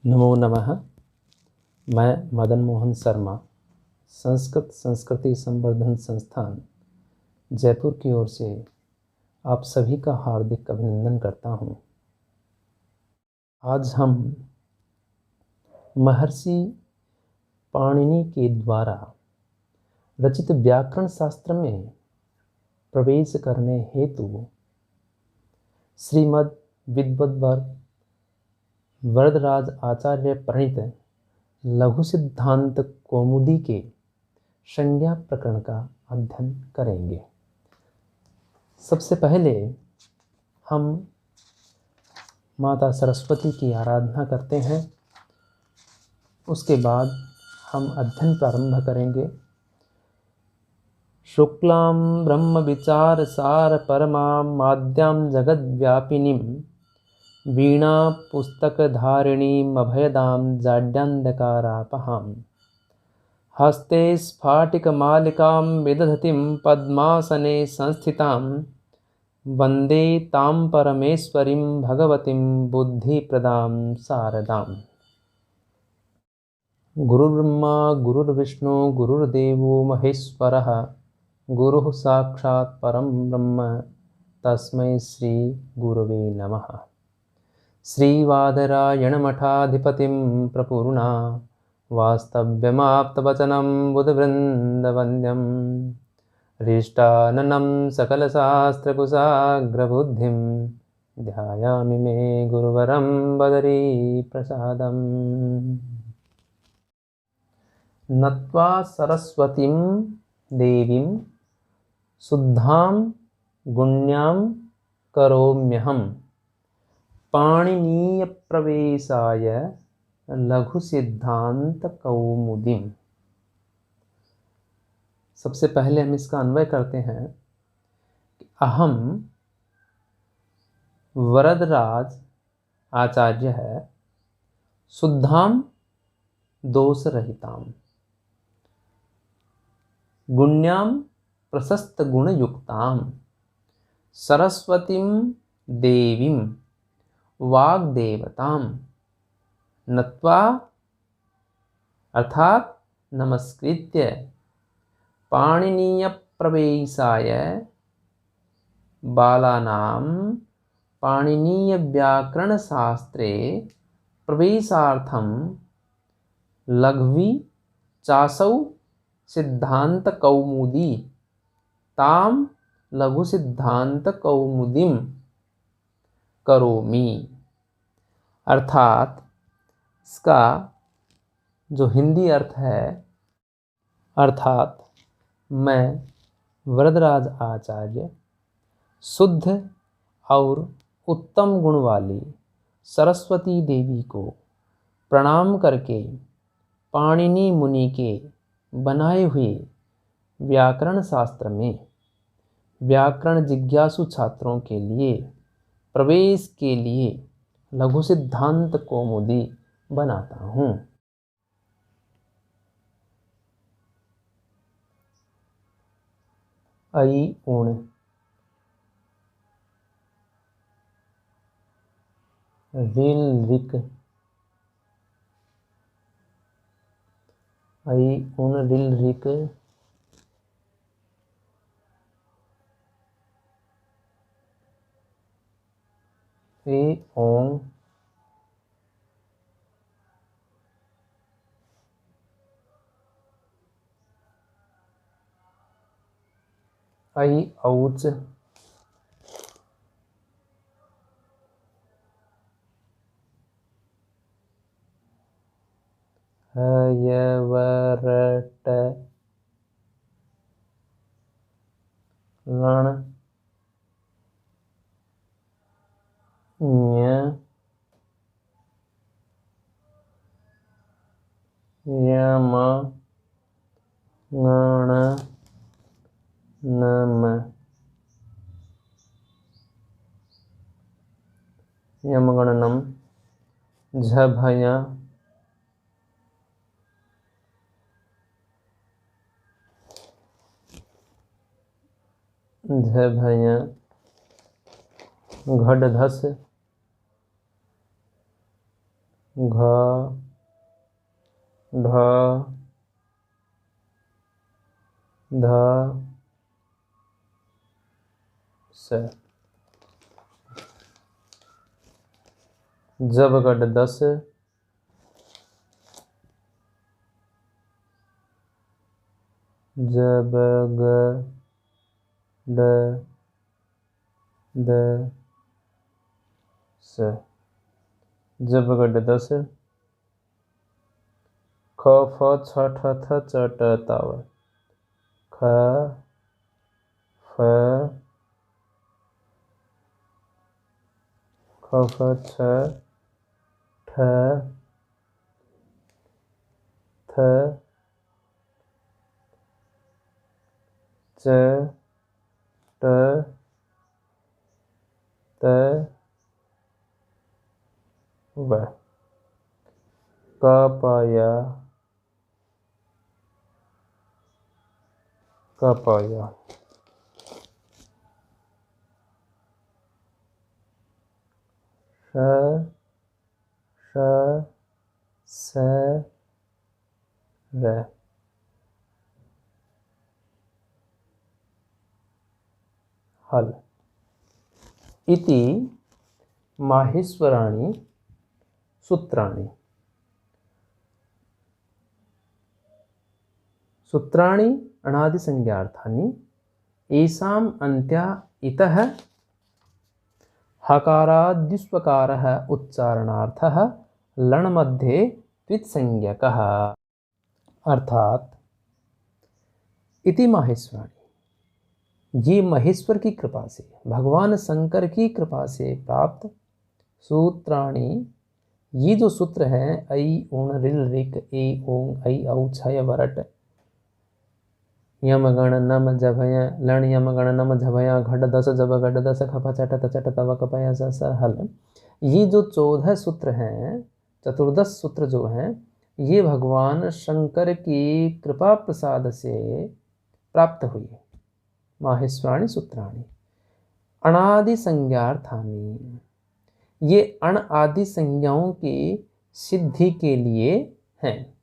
नमो नमः। मैं मदन मोहन शर्मा संस्कृत संस्कृति संवर्धन संस्थान जयपुर की ओर से आप सभी का हार्दिक अभिनंदन करता हूँ। आज हम महर्षि पाणिनि के द्वारा रचित व्याकरण शास्त्र में प्रवेश करने हेतु श्रीमद् विद्वद्वर वरदराज आचार्य प्रणीत लघु सिद्धांत कौमुदी के संज्ञा प्रकरण का अध्ययन करेंगे। सबसे पहले हम माता सरस्वती की आराधना करते हैं। उसके बाद हम अध्ययन प्रारंभ करेंगे। शुक्लां ब्रह्म विचार सार परमां माद्यां जगद्व्यापिनीं वीणा पुस्तकधारिणीं अभयदां जाड्यान्धकारापहां हस्ते स्फाटिकमालिकां विदधतीं पद्मासने संस्थितां वन्दे तां परमेश्वरीं भगवतीं बुद्धिप्रदां शारदाम्। गुरुर्ब्रह्मा गुरुर्विष्णु गुरुर्देवो महेश्वरः गुरुः साक्षात् परं ब्रह्म तस्मै श्री गुरवे नमः। श्रीवादरायणमठाधिपतिं प्रपूर्णा वास्तव्यमाप्तवचनं बुधवृन्दवन्द्यं हृष्टाननं सकलशास्त्रकुशाग्रबुद्धिं ध्यायामि मे गुरुवरं बदरीप्रसादम्। नत्वा सरस्वतीं देवीं शुद्धां गुण्यां करोम्यहं पाणिनीयप्रवेशाय लघुसिद्धान्तकौमुदीम्। सबसे पहले हम इसका अन्वय करते हैं कि अहम वरदराज आचार्य है शुद्धाम दोष रहिताम गुण्याम प्रशस्त गुणयुक्ताम सरस्वतीं देवीं वाग्देवतां नत्वा अर्थात नमस्कृत्य पाणिनीय प्रवेशाय बालानां पाणिनीय व्याकरण शास्त्रे प्रवेशार्थं लघ्वी चासौ सिद्धांत कौमुदी तां लघु सिद्धांत कौमुदीं करोमि। अर्थात इसका जो हिंदी अर्थ है, अर्थात मैं वरदराज आचार्य शुद्ध और उत्तम गुण वाली सरस्वती देवी को प्रणाम करके पाणिनि मुनि के बनाए हुए व्याकरण शास्त्र में व्याकरण जिज्ञासु छात्रों के लिए प्रवेश के लिए लघु सिद्धांत कौमुदी बनाता हूँ। ऐ ऊण ऋल ऋक ऐ ऊण ऋल ऋक ए ओंग ऐ औच हयवरट रण ञ यम गण नम यमगणनम झभय झभय घटधस घ ढ ध स। जब गड 10, जब ग ड द स। जब गड 10, ख फ छ ठ थ च ट ताव। ख फ छ ठ थ च ट त व। क प य क प य। श श स र। हल। इति माहेश्वराणि सूत्राणि। सूत्राणि अनादिसंज्ञार्थानि येषाम् अन्त्या इतः हकाराद्युष्वकारः उच्चारणार्थः लण् मध्ये त्वित्संज्ञकः। अर्थात इति माहेश्वराणि, ये महेश्वर की कृपा से, भगवान शंकर की कृपा से प्राप्त सूत्राणि, ये जो सूत्र हैं ऐ ऊण रिल रिक ए ओंग ऐ औ छय वरट यम गण नम जभय लण यम गण नम झभय घट 10 जब घट 10 खप चट तचट तव कपय स हल। ये जो 14 सूत्र हैं, चतुर्दश सूत्र जो हैं, ये भगवान शंकर की कृपा प्रसाद से प्राप्त हुई। माहेश्वराणि सूत्राणि अनादि संज्ञार्थानि, ये अण आदि संज्ञाओं की सिद्धि के लिए हैं।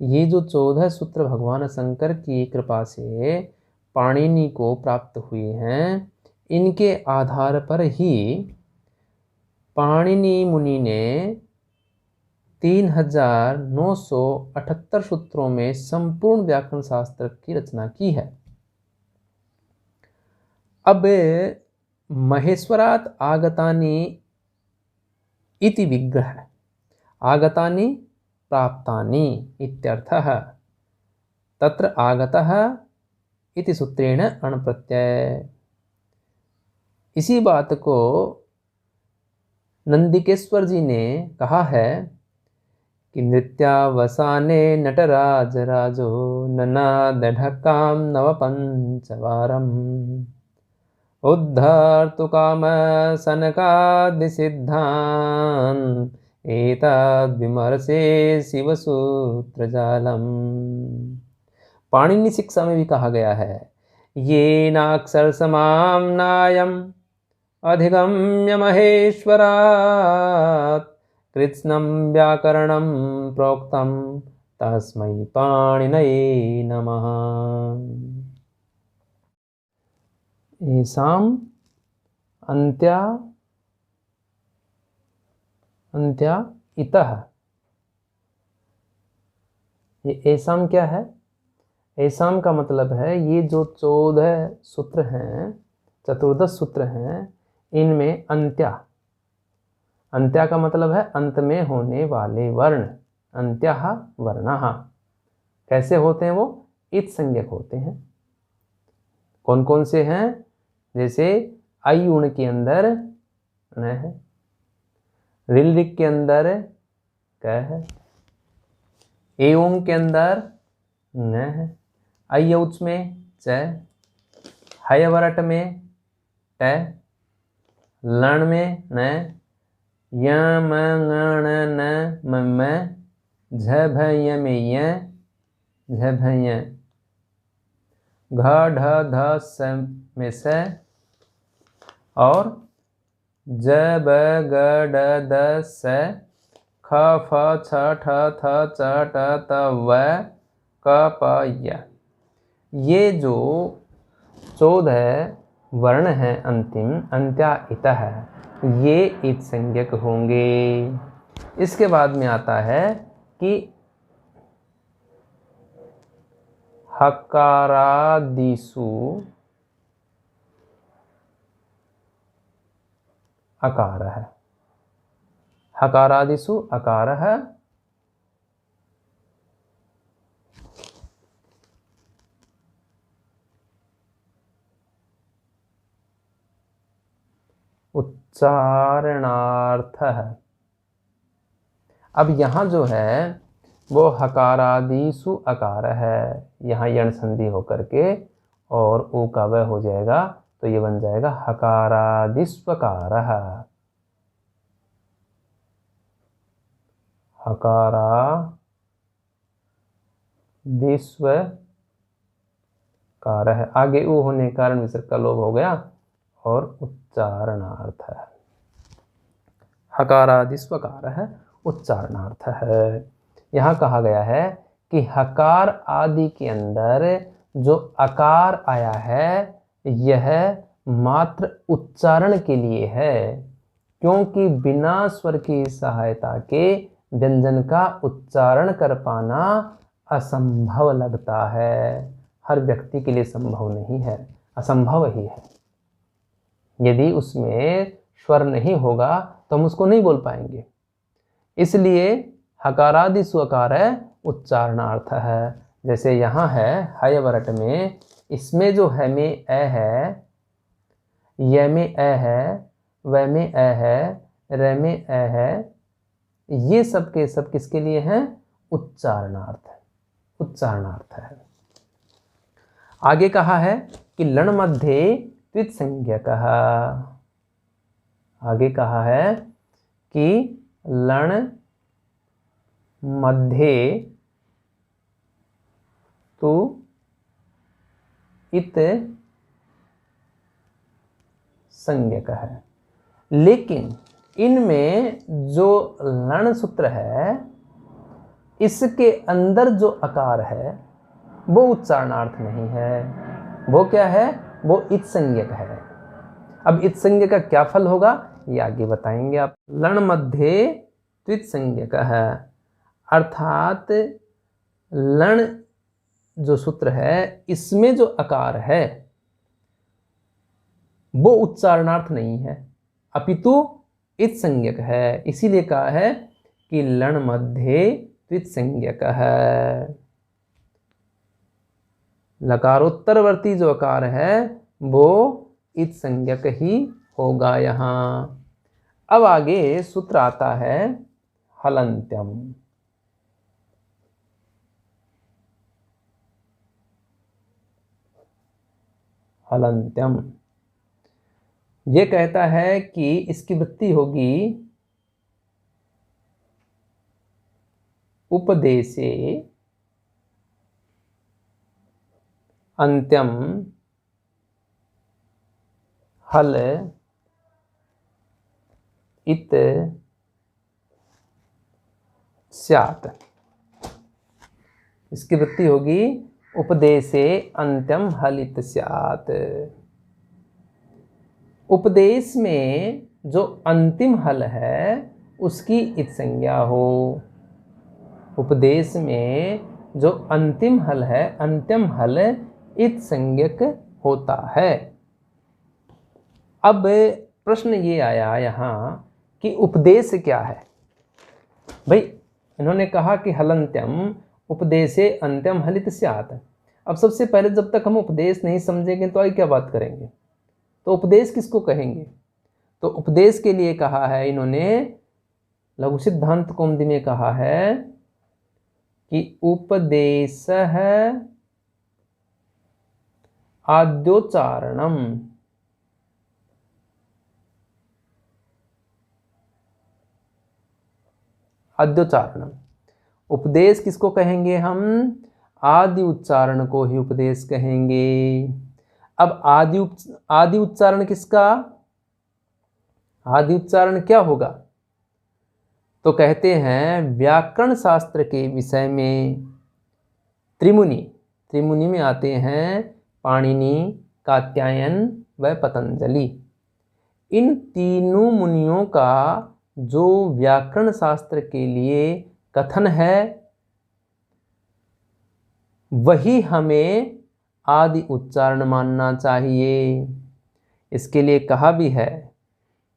ये जो 14 सूत्र भगवान शंकर की कृपा से पाणिनि को प्राप्त हुए हैं, इनके आधार पर ही पाणिनि मुनि ने 3978 सूत्रों में संपूर्ण व्याकरण शास्त्र की रचना की है। अब महेश्वरात् आगतानि इति विग्रह, आगतानि प्राप्तानि इत्यर्थः। तत्र आगतः इति सूत्रेण अण् प्रत्यय। इसी बात को नंदिकेश्वर जी ने कहा है कि नृत्यावसाने नटराज राजो ननाद ढक्काम नवपंचवारम् उद्धर्तु काम सनकादि सिद्धान् एतद् विमर्शे शिवसूत्र जालम। पाणिनि शिक्षा में भी कहा गया है, ये नाक्षर समाम नायम अधिगम्य महेश्वरात् कृत्स्नं व्याकरणं प्रोक्तं तस्मै पाणिनये नमः। येषाम् अन्त्या इतः। ये येषाम् क्या है? येषाम् का मतलब है ये जो 14 सूत्र हैं, चतुर्दश सूत्र हैं, इनमें अंत्या, अंत्या का मतलब है अंत में होने वाले वर्ण। अंत्यः वर्णः कैसे होते हैं? वो इत संज्ञक होते हैं। कौन कौन से हैं? जैसे आई उण के अंदर न है, रिल रिक के अंदर क है, ए ओंग के अंदर न है, आई औच में च, हय वरट में ट, लण में न, य म ङ ण न म, झ भ य में य, झ भ य, घ ढ ध स में स, और ज ब ग ड द स ख फ छ ठ थ च ट त व क प य। ये जो 14 वर्ण हैं अंतिम अंत्या इतः, ये इत संज्ञक होंगे। इसके बाद में आता है कि हकारादिषु अकारः, हकारादिषु अकारः उच्चारणार्थः। अब यहाँ जो है वो हकारादिषु अकार है, यहाँ यण संधि होकर के और ऊ का व हो जाएगा, तो ये बन जाएगा हकारादिष्वकारः, हकारादिष्वकारः। आगे ऊ होने के कारण विसर्ग का लोप हो गया और उच्चारणार्थ है। हकारादिष्वकारः उच्चारणार्थ है। यहाँ कहा गया है कि हकार आदि के अंदर जो अकार आया है यह मात्र उच्चारण के लिए है, क्योंकि बिना स्वर की सहायता के व्यंजन का उच्चारण कर पाना असंभव लगता है। हर व्यक्ति के लिए संभव नहीं है, असंभव ही है। यदि उसमें स्वर नहीं होगा तो हम उसको नहीं बोल पाएंगे। इसलिए हकारादिषु अकार उच्चारणार्थ है। जैसे यहाँ है हय वरट में, इसमें जो है में ए है, य में ए है, व में ए है, र में ए है, ये सब के सब किसके लिए हैं? उच्चारणार्थ, उच्चारणार्थ है। आगे कहा है कि लण मध्ये त्वित संज्ञकः। आगे कहा है कि लण मध्ये तु इत संज्ञकः है, लेकिन इनमें जो लण सूत्र है इसके अंदर जो अकार है वो उच्चारणार्थ नहीं है। वो क्या है? वो इत संज्ञक है। अब इत संज्ञक का क्या फल होगा ये आगे बताएंगे आप। लण मध्ये त्वित संज्ञक है, अर्थात लण जो सूत्र है इसमें जो अकार है वो उच्चारणार्थ नहीं है, अपितु इत संज्ञक है। इसीलिए कहा है कि लण मध्ये त्वित संज्ञक है। लकारोत्तरवर्ती जो अकार है वो इत संज्ञक ही होगा यहाँ। अब आगे सूत्र आता है हलन्त्यम। हलन्त्यम ये कहता है कि इसकी वृत्ति होगी उपदेशे अन्त्यम हल इत स्यात्। इसकी वृत्ति होगी उपदेशे अन्त्यम हल इत स्यात्। उपदेश में जो अंतिम हल है उसकी इत संज्ञा हो। उपदेश में जो अंतिम हल है, अंतिम हल इत संज्ञक होता है। अब प्रश्न ये आया यहाँ कि उपदेश क्या है। भाई इन्होंने कहा कि हलन्त्यम उपदेशे अन्त्यम हलित स्यात्। अब सबसे पहले जब तक हम उपदेश नहीं समझेंगे तो आगे क्या बात करेंगे? तो उपदेश किसको कहेंगे? तो उपदेश के लिए कहा है इन्होंने लघु सिद्धांत कौमुदी में कहा है कि उपदेशः आद्योच्चारणम। आद्योच्चारणम उपदेश किसको कहेंगे हम? आदि उच्चारण को ही उपदेश कहेंगे। अब आदि उच्चारण किसका? आदि उच्चारण क्या होगा? तो कहते हैं व्याकरण शास्त्र के विषय में त्रिमुनि में आते हैं पाणिनि, कात्यायन व पतंजलि। इन तीनों मुनियों का जो व्याकरण शास्त्र के लिए कथन है वही हमें आदि उच्चारण मानना चाहिए। इसके लिए कहा भी है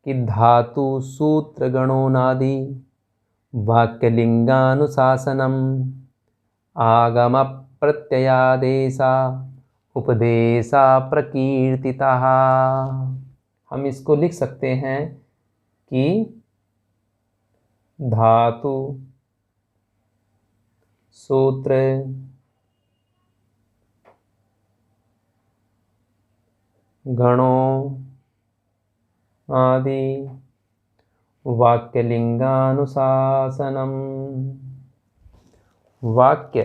कि धातु सूत्र गणोनादि वाक्यलिंगानुशासनम आगम प्रत्ययादेशा उपदेशा प्रकीर्तिता। हम इसको लिख सकते हैं कि धातु सूत्र गणों आदि वाक्यलिंगानुशासनम। वाक्य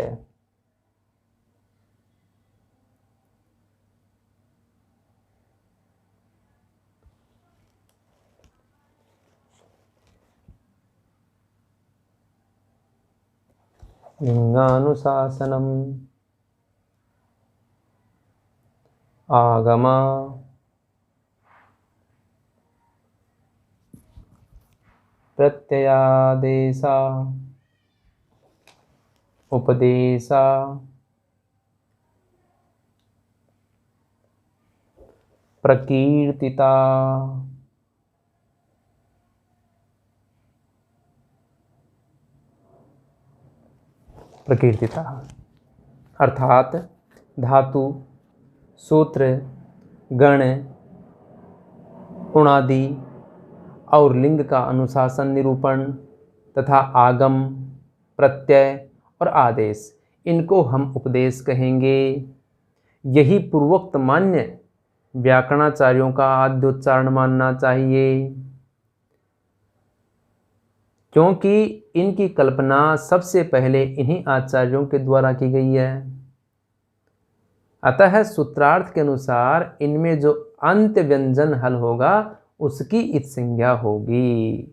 लिंगानुशासनम आगम प्रत्ययादेशा उपदेशा प्रकीर्तिता। प्रकीर्तिता अर्थात धातु सूत्र गण उणादि और लिंग का अनुशासन निरूपण तथा आगम प्रत्यय और आदेश, इनको हम उपदेश कहेंगे। यही पूर्वोक्त मान्य व्याकरणाचार्यों का आद्योच्चारण मानना चाहिए, क्योंकि इनकी कल्पना सबसे पहले इन्हीं आचार्यों के द्वारा की गई है। अतः सूत्रार्थ के अनुसार इनमें जो अंत्य व्यंजन हल होगा उसकी इत संज्ञा होगी।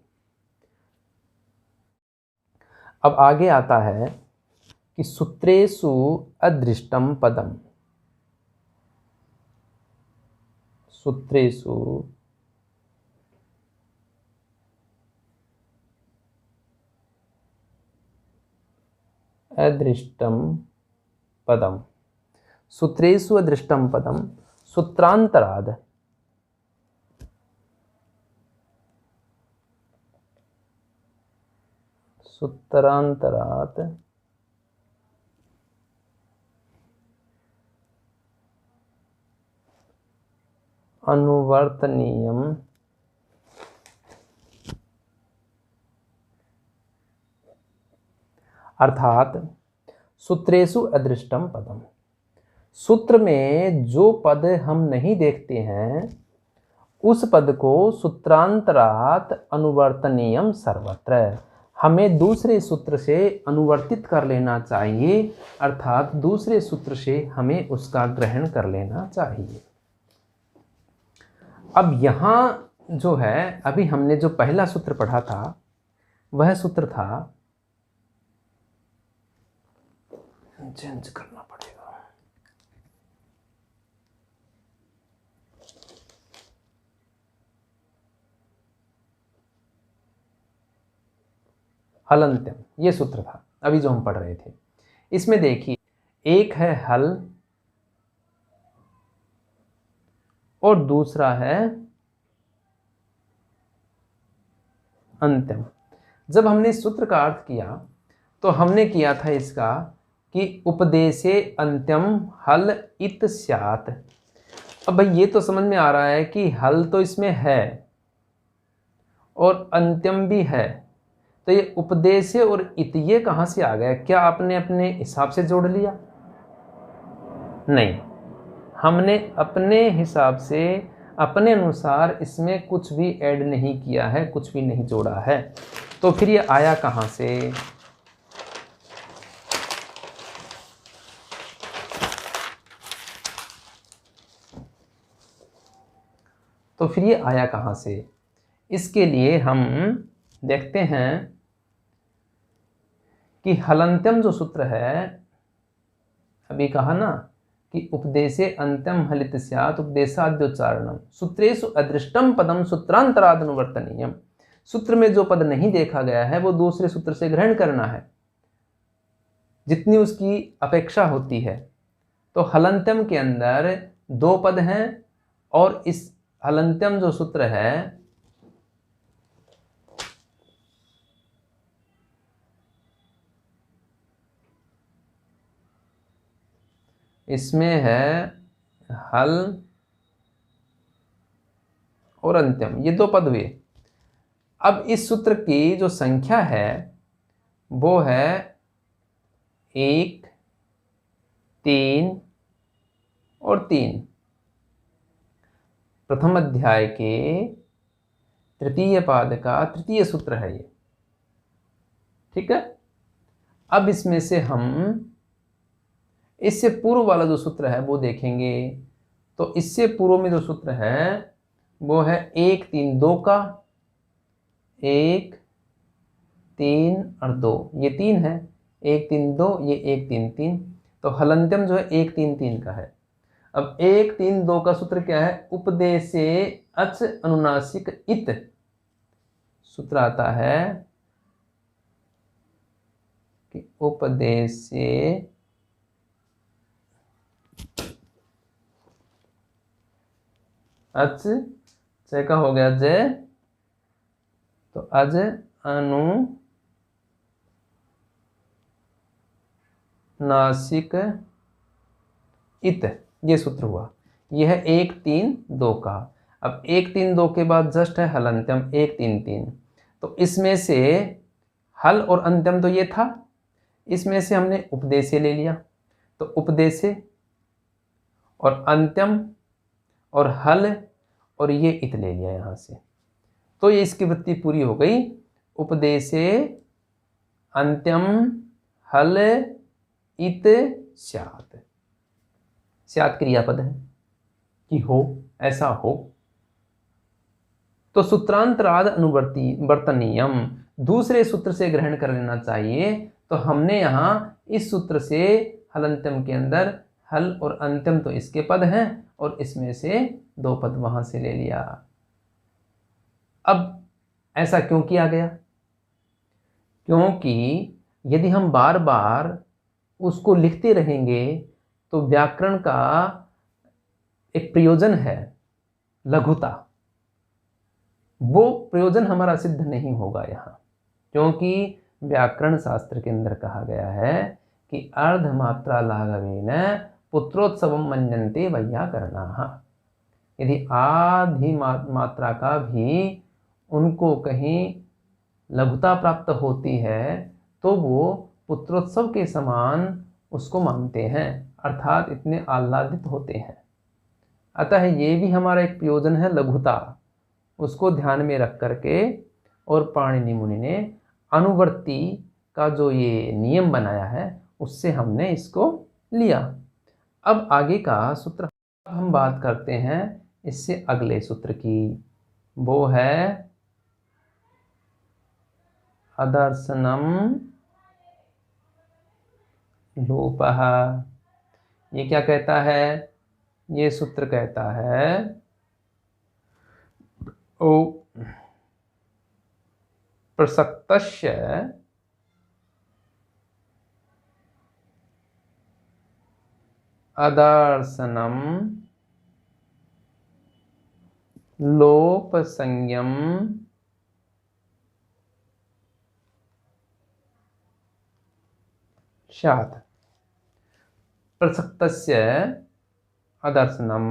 अब आगे आता है कि सूत्रेषु अदृष्टम पदम। सूत्रेषु अदृष्टम पदम। सूत्रेषु अदृष्टम पदम सूत्रांतराद। सूत्रांतरात अनुवर्तनीयम अर्थात सूत्रेषु अदृष्टम पदम, सूत्र में जो पद हम नहीं देखते हैं उस पद को सूत्रांतरात अनुवर्तनीयम सर्वत्र, हमें दूसरे सूत्र से अनुवर्तित कर लेना चाहिए, अर्थात दूसरे सूत्र से हमें उसका ग्रहण कर लेना चाहिए। अब यहाँ जो है, अभी हमने जो पहला सूत्र पढ़ा था वह सूत्र था, चेंज करना पड़ेगा, हलंत्यम, ये सूत्र था अभी जो हम पढ़ रहे थे। इसमें देखिए, एक है हल और दूसरा है अंत्यम। जब हमने सूत्र का अर्थ किया तो हमने किया था इसका कि उपदेशे अंत्यम हल इत स्यात्। अब भाई ये तो समझ में आ रहा है कि हल तो इसमें है और अंत्यम भी है, तो ये उपदेशे और इत ये कहाँ से आ गया? क्या आपने अपने हिसाब से जोड़ लिया? नहीं, हमने अपने हिसाब से अपने अनुसार इसमें कुछ भी ऐड नहीं किया है, कुछ भी नहीं जोड़ा है। तो फिर ये आया कहाँ से? तो फिर ये आया कहाँ से? इसके लिए हम देखते हैं कि हलंत्यम जो सूत्र है, अभी कहा ना कि उपदेशे अंत्यम हलित स्यात् उपदेशाद्योच्चारणम सूत्रेषु अदृष्टम पदम सूत्रांतराद अनुवर्तनीयम। सूत्र में जो पद नहीं देखा गया है वो दूसरे सूत्र से ग्रहण करना है जितनी उसकी अपेक्षा होती है। तो हलंत्यम के अंदर 2 पद हैं और इस हलंत्यम जो सूत्र है इसमें है हल और अंत्यम, ये 2 पद हुए। अब इस सूत्र की जो संख्या है वो है 1, 3 और 3। प्रथम अध्याय के तृतीय पाद का तृतीय सूत्र है ये, ठीक है। अब इसमें से हम इससे पूर्व वाला जो सूत्र है वो देखेंगे। तो इससे पूर्व में जो सूत्र है वो है 1, 3, 2 का, 1, 3 और 2, ये 3 है। 1, 3, 2, ये 1, 3, 3। तो हलंत्यम जो है 1, 3, 3 का है। अब 1, 3, 2 का सूत्र क्या है? उपदेशे अच अनुनासिक इत सूत्र आता है कि उपदेशे अच च का हो गया जय, तो अज अनुनासिक इत, ये सूत्र हुआ। यह है 1, 3, 2 का। अब 1, 3, 2 के बाद जस्ट है हलंत्यम 1, 3, 3। तो इसमें से हल और अंत्यम तो ये था, इसमें से हमने उपदेशे ले लिया। तो उपदेशे और अंत्यम और हल और ये इत ले लिया यहाँ से। तो ये इसकी वृत्ति पूरी हो गई। उपदेशे अंत्यम हल इत स्यात्। स्यात् क्रियापद है कि हो, ऐसा हो। तो सूत्रांतराद अनुवर्तनीयम, दूसरे सूत्र से ग्रहण कर लेना चाहिए। तो हमने यहाँ इस सूत्र से हलंत्यम के अंदर हल और अंत्यम तो इसके पद हैं और इसमें से 2 पद वहां से ले लिया। अब ऐसा क्यों किया गया? क्योंकि यदि हम बार बार उसको लिखते रहेंगे तो व्याकरण का एक प्रयोजन है लघुता, वो प्रयोजन हमारा सिद्ध नहीं होगा यहाँ। क्योंकि व्याकरण शास्त्र के अंदर कहा गया है कि अर्धमात्रा लाघवेन पुत्रोत्सवम मन्यन्ते वैयाकरणाः। यदि आधी मात्रा का भी उनको कहीं लघुता प्राप्त होती है तो वो पुत्रोत्सव के समान उसको मानते हैं, अर्थात इतने आह्लादित होते हैं। अतः ये भी हमारा एक प्रयोजन है लघुता, उसको ध्यान में रख करके और पाणिनि मुनि ने अनुवर्ती का जो ये नियम बनाया है उससे हमने इसको लिया। अब आगे का सूत्र हम बात करते हैं इससे अगले सूत्र की, वो है अदर्शनम लोपः। ये क्या कहता है? ये सूत्र कहता है ओ प्रसक्तस्य अदर्शनम लोपसंज्ञम स्यात्। प्रसक्तस्य अदर्शनम।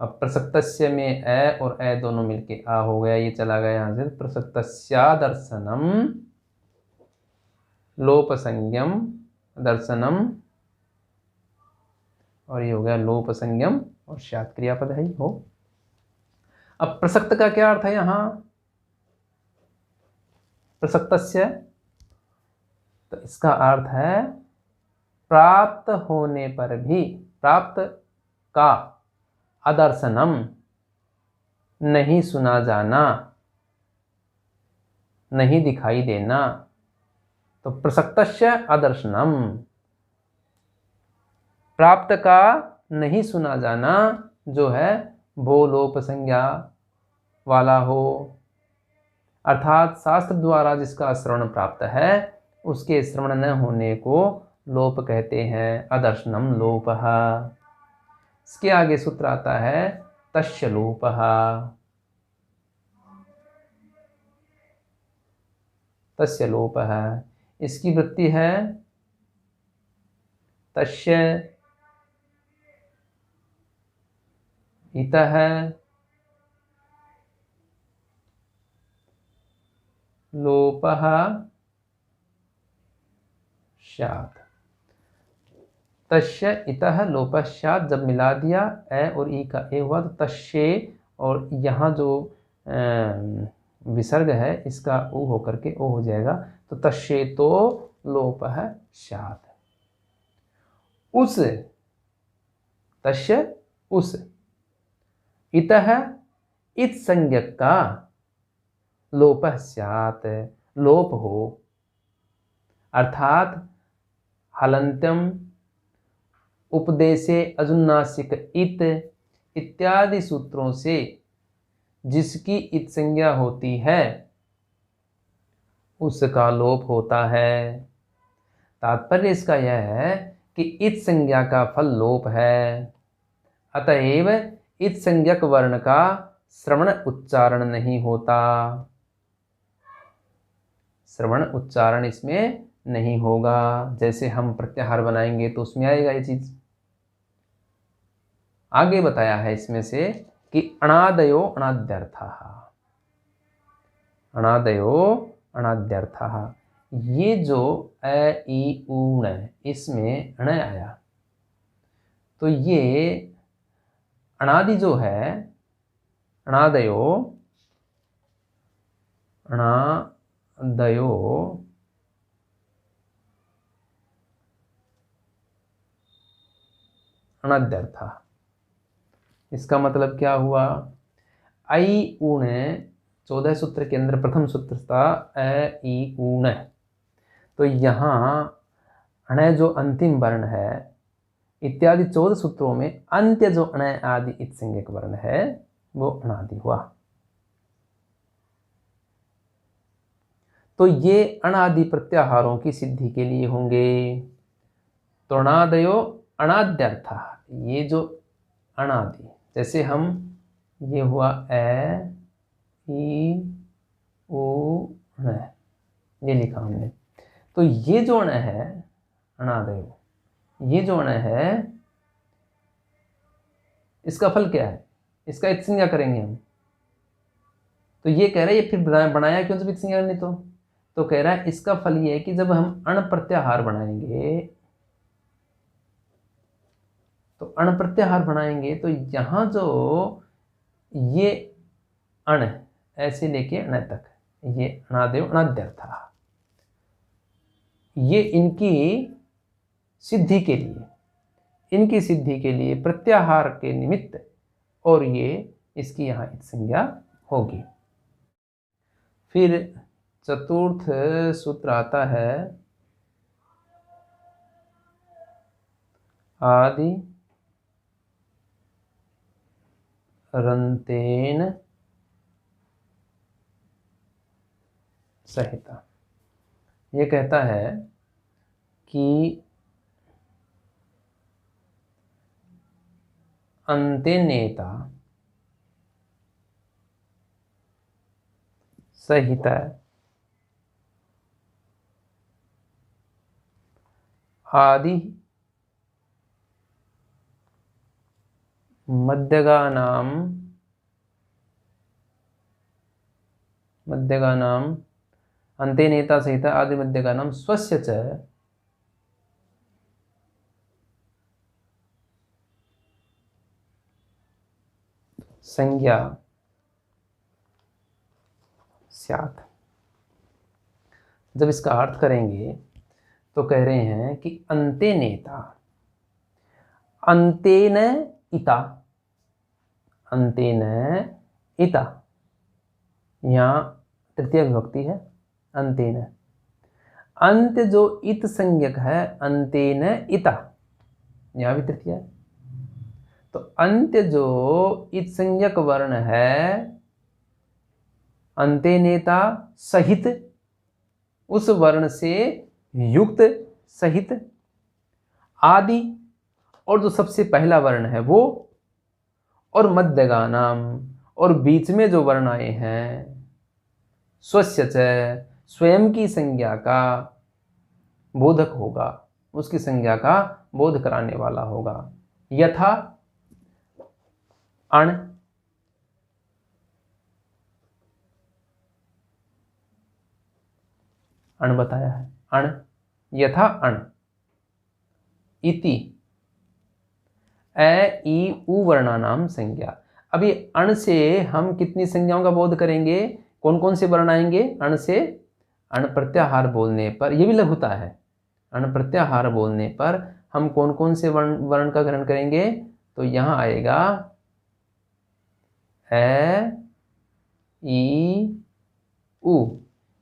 अब प्रसक्तस्य में ए और ए दोनों मिलके आ हो गया, ये चला गया यहाँ से। प्रसक्तस्यादर्शनम लोपसंज्ञम दर्शनम, और ये हो गया लोपसंज्ञम और स्यात् क्रियापद है ही हो। अब प्रसक्त का क्या अर्थ है यहाँ? प्रसक्तस्य, तो इसका अर्थ है प्राप्त होने पर भी, प्राप्त का अदर्शनम नहीं सुना जाना, नहीं दिखाई देना, तो प्रसक्तस्य अदर्शनम, प्राप्त का नहीं सुना जाना जो है वो लोप संज्ञा वाला हो, अर्थात शास्त्र द्वारा जिसका श्रवण प्राप्त है उसके श्रवण न होने को लोप कहते हैं। अदर्शनम लोपः। इसके आगे सूत्र आता है तस्य लोपः। तस्य लोपः, इसकी वृत्ति है तस्य इतः लोपः स्यात्। तस्य इतः लोपः स्यात् जब मिला दिया ए और ई का ए हुआ तो तस्य, और यहाँ जो विसर्ग है इसका उ होकर के ओ हो जाएगा, तो तस्य तो लोपः स्यात्। उस, तस्य उस, इतः इत संज्ञक का लोपः स्यात्, लोप हो, अर्थात हलन्त्यम उपदेशे अजुन्नासिक इत इत्यादि सूत्रों से जिसकी इत संज्ञा होती है उसका लोप होता है। तात्पर्य इसका यह है कि इत संज्ञा का फल लोप है, अतएव इत संज्ञक वर्ण का श्रवण उच्चारण नहीं होता, श्रवण उच्चारण इसमें नहीं होगा। जैसे हम प्रत्याहार बनाएंगे तो उसमें आएगा ये चीज। आगे बताया है इसमें से कि अणादयो अणाद्यर्थः, अणादयो अणाद्यर्थः, ये जो अ ई ऊ न इसमें अण आया तो ये अणादि जो है, अणादयो, अणादयो अणाद्यर्थः, इसका मतलब क्या हुआ? आई ऊण 14 सूत्र के अंदर प्रथम सूत्र था अ ई ऊण, तो यहाँ अण जो अंतिम वर्ण है इत्यादि 14 सूत्रों में अंत्य जो अण आदि इत संज्ञक वर्ण है वो अणादि हुआ। तो ये अणादि प्रत्याहारों की सिद्धि के लिए होंगे। तो अणादयो अणाद्यर्थः, ये जो अणादि, जैसे हम ये हुआ ए ई ऊ न, ये लिखा हमने, तो ये जो अण है अणादयो, ये जो अण है इसका फल क्या है? इसका इत संज्ञा करेंगे हम। तो ये कह रहा है ये फिर बनाया क्यों जब इत संज्ञा नहीं? तो कह रहा है इसका फल ये है कि जब हम अण प्रत्याहार बनाएंगे तो अण प्रत्याहार बनाएंगे तो यहां जो ये अण ऐसे लेके अण तक, ये अणादयो अणाद्यर्थः, ये इनकी सिद्धि के लिए, इनकी सिद्धि के लिए प्रत्याहार के निमित्त, और ये इसकी यहां इत संज्ञा होगी। फिर चतुर्थ सूत्र आता है आदि रंतेन संहिता। ये कहता है कि अंतेनेता संहिता आदि मध्यगानाम अंतेनेता संहिता आदि मध्यगानाम स्वस्य च संज्ञा स्यात्। जब इसका अर्थ करेंगे तो कह रहे हैं कि अंतेनेता, अंतेन इता, अंतेन इता, यहाँ तृतीय विभक्ति है अंतेन, अंत्य जो इत संज्ञक है, अंतेन इता, यहां भी तृतीया है। तो अंत्य जो इत संज्ञक वर्ण है, अंतेनेता सहित, उस वर्ण से युक्त सहित, आदि और जो सबसे पहला वर्ण है वो, और मध्यगानाम, और बीच में जो वर्ण आए हैं, स्वस्य च, स्वयं की संज्ञा का बोधक होगा, उसकी संज्ञा का बोध कराने वाला होगा। यथा अण, अण बताया है, अण, यथा अण, इति, ए ई उ वर्णानाम संज्ञा। अभी अण से हम कितनी संज्ञाओं का बोध करेंगे, कौन कौन से वर्ण आएंगे अण से? अण प्रत्याहार बोलने पर, यह भी लघुता है, अण प्रत्याहार बोलने पर हम कौन कौन से वर्ण का ग्रहण करेंगे? तो यहां आएगा ए ई उ,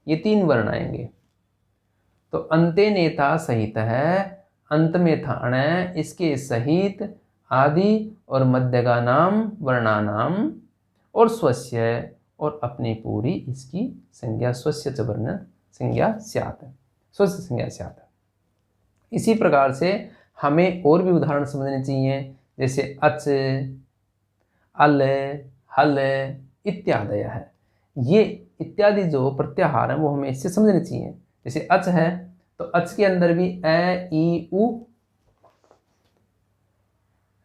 ये 3 वर्ण आएंगे। तो अंते नेता सहित है, अंत में था अण, इसके सहित आदि और मध्यगानाम वर्णानाम, और स्वस्य, और अपनी पूरी इसकी संज्ञा, स्वस्य च वर्ण संज्ञा स्यात्, स्वस्य संज्ञा स्यात्। इसी प्रकार से हमें और भी उदाहरण समझने चाहिए, जैसे अच, अल, हल इत्यादि है। ये इत्यादि जो प्रत्याहार है वो हमें इससे समझने चाहिए। जैसे अच है तो अच के अंदर भी ए ई उ,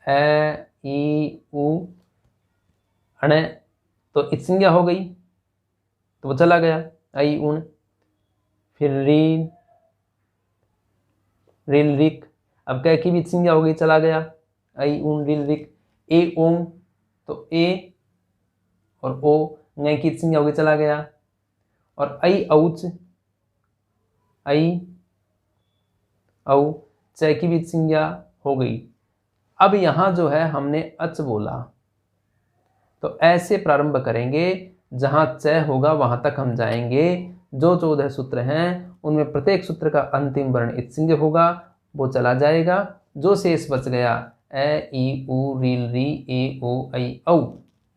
ए ई उ, अण, तो इत संज्ञा हो गई तो वो चला गया आई उण। फिर रील, रिल रिक, अब कै की भी इत संज्ञा हो गई, चला गया आई उण रिल रिक। ए ओंग, तो ए और ओ, ङै की इत संज्ञा हो गई, चला गया। और आई औच, आई औ, चै की भी इत संज्ञा हो गई। अब यहां जो है हमने अच बोला, तो ऐसे प्रारंभ करेंगे, जहां च होगा वहां तक हम जाएंगे। जो 14 सूत्र हैं उनमें प्रत्येक सूत्र का अंतिम वर्ण इत संज्ञ होगा, वो चला जाएगा। जो शेष बच गया ए ई उ रील री ए ओ आई औ,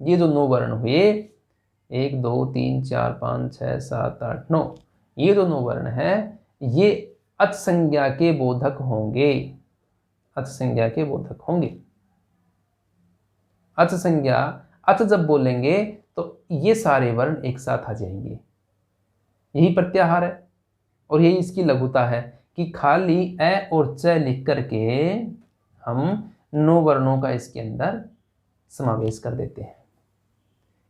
ये जो 9 वर्ण हुए, 1 2 3 4 5 6 7 8 9, ये जो 9 वर्ण है ये अच संज्ञा के बोधक होंगे, अच संज्ञा के बोधक होंगे। अच संज्ञा, अच जब बोलेंगे तो ये सारे वर्ण एक साथ आ जाएंगे, यही प्रत्याहार है। और यही इसकी लघुता है कि खाली ए और च लिख करके हम 9 वर्णों का इसके अंदर समावेश कर देते हैं।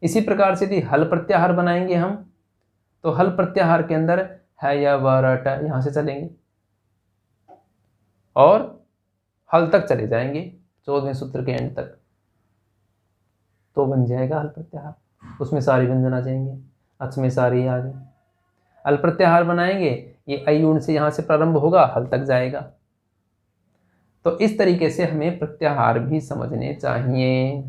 इसी प्रकार से यदि हल प्रत्याहार बनाएंगे हम, तो हल प्रत्याहार के अंदर है या व र ट यहां से चलेंगे और हल तक चले जाएंगे 14वें सूत्र के एंड तक, तो बन जाएगा हल प्रत्याहार। उसमें सारी व्यंजन आ जाएंगे, अच में सारी आ गए। हल प्रत्याहार बनाएंगे, ये आई उण से यहां से प्रारंभ होगा, हल तक जाएगा। तो इस तरीके से हमें प्रत्याहार भी समझने चाहिए।